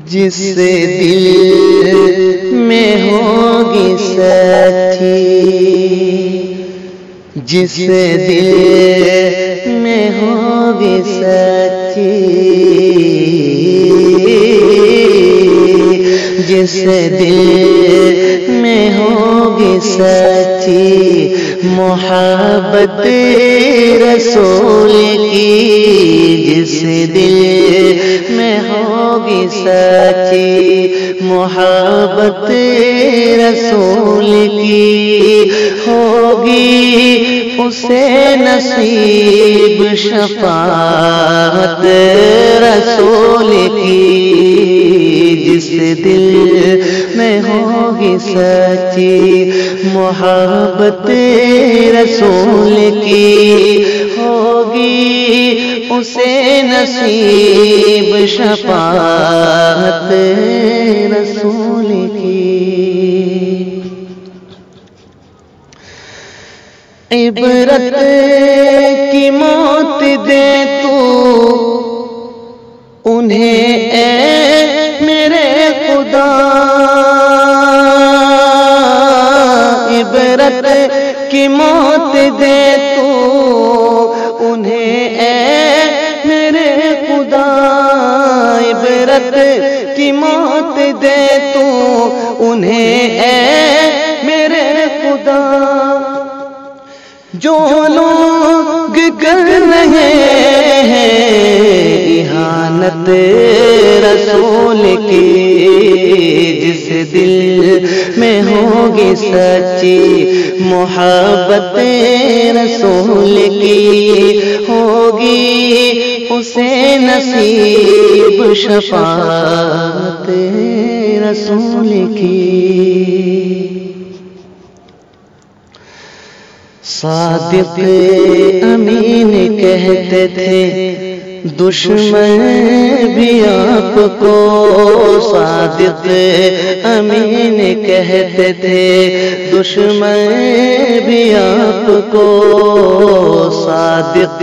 جس دل میں ہوگی سچی، جس دل میں ہوگی سچی، جس دل میں ہوگی سچی محبت رسول کی، جس دل میں ہوگی سچی محبت رسول کی، ہوگی اسے نصیب شفاعت رسول کی، جس دل میں ہوگی سچی محبت رسول کی، ہوگی اسے نصیب شفاعت رسول کی۔ عبرت کی موت دے تو انہیں اے میرے خدا، عبرت کی موت دے تو انہیں اے میرے خدا، عبرت کی موت دے تو انہیں اے میرے خدا، جو لوگ کر رہے ہیں اہانت رسول کی، جس دل میں ہوگی سچی محبت رسول کی، ہوگی اسے نصیب شفاعت رسول کی۔ صادق امین کہتے تھے دشمن بھی آپ کو، صادق امین کہتے تھے دشمن بھی آپ کو، صادق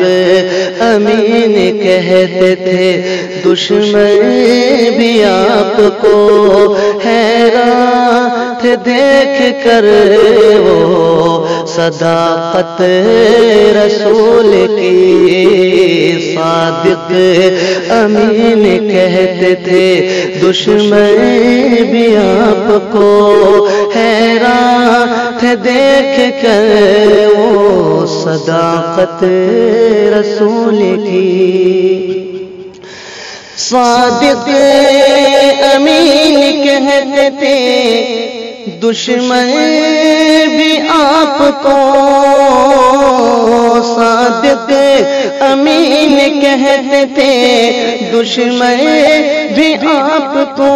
امین کہتے تھے دشمن بھی آپ کو، حیران تھے دیکھ کر وہ صداقت رسول کی، صادق امین کہتے تھے دشمن بھی آپ کو، حیران تھے دیکھ کر وہ صداقت رسول کی۔ صادق امین کہتے تھے دشمن بھی آپ کو، صادق امین کہتے تھے دشمن بھی آپ کو،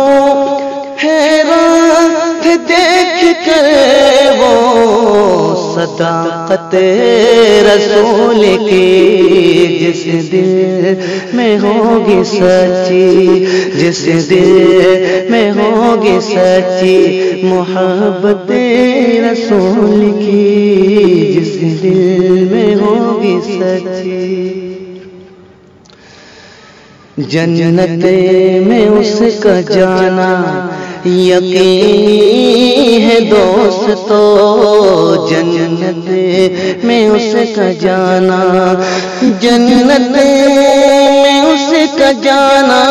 حیران دیکھ کر وہ صداقت رسول کی، جس دل میں ہوگی سچی، جس دل میں ہوگی سچی محبت رسول کی، جس دل میں ہوگی سچی، جنت میں اس کا جانا یقین ہے دوستو، جنت میں اس کا جانا، جنت میں اس کا جانا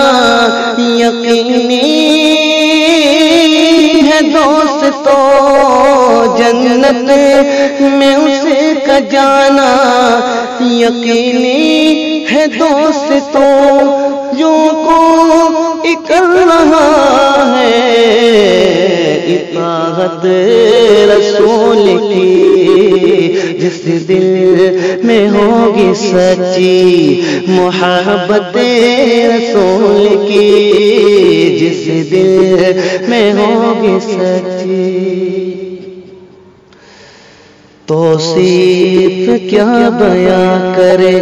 یقینی ہے دوستو، جنت میں اس کا جانا یقینی ہے دوستو، جو کو اکر رہا ہے اطاعت رسول کی، جس دل میں ہوگی سچی محبت رسول کی، جس دل میں ہوگی سچی۔ توصیف کیا بیاں کرے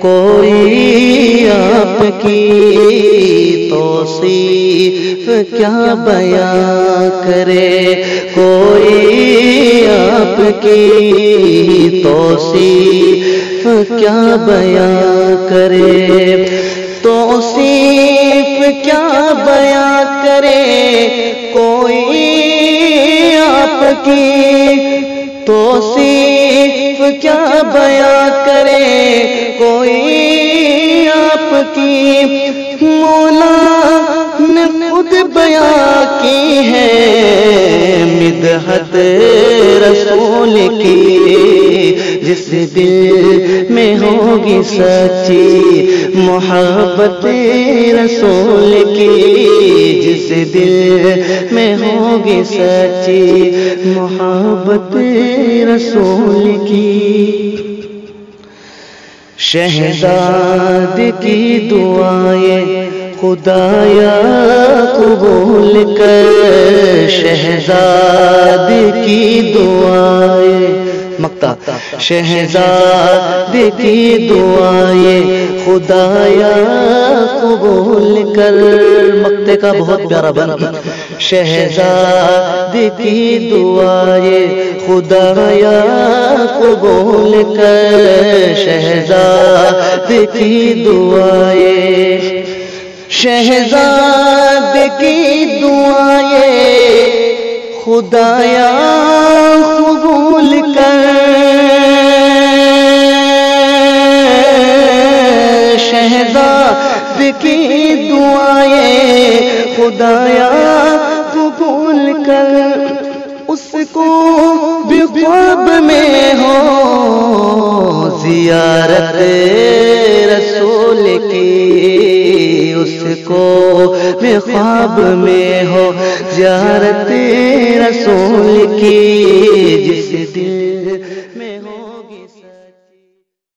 کوئی آپ کی، توصیف کیا بیاں کرے کوئی آپ کی توصیف کیا بیاں کرے، توصیف کیا بیاں کرے کوئی آپ کی، توصیف کیا بیاں کرے کوئی آپ کی، مولا نے خود بیاں کی ہے مدحت رسول کی، جس دل میں ہوگی سچی محبت رسول کی، جس دل میں ہوگی سچی محبت رسول کی۔ شہزاد کی دعائیں خدایا قبول کر، شہزاد کی دعائیں مقطع، شہزاد کی دعائیں خدایا قبول کر، مقطع کا بہت پیارا بند، شہزاد کی دعائیں خدایا قبول کر، شہزاد کی دعائیں، شہزاد کی دعائیں خدایا قبول کر، شہزاد کی دعائیں خدایا قبول کر، اس کو بھی خواب میں ہو زیارت رسول کی، اس کو بھی خواب میں ہو زیارت رسول کی، جس دل میں ہوگی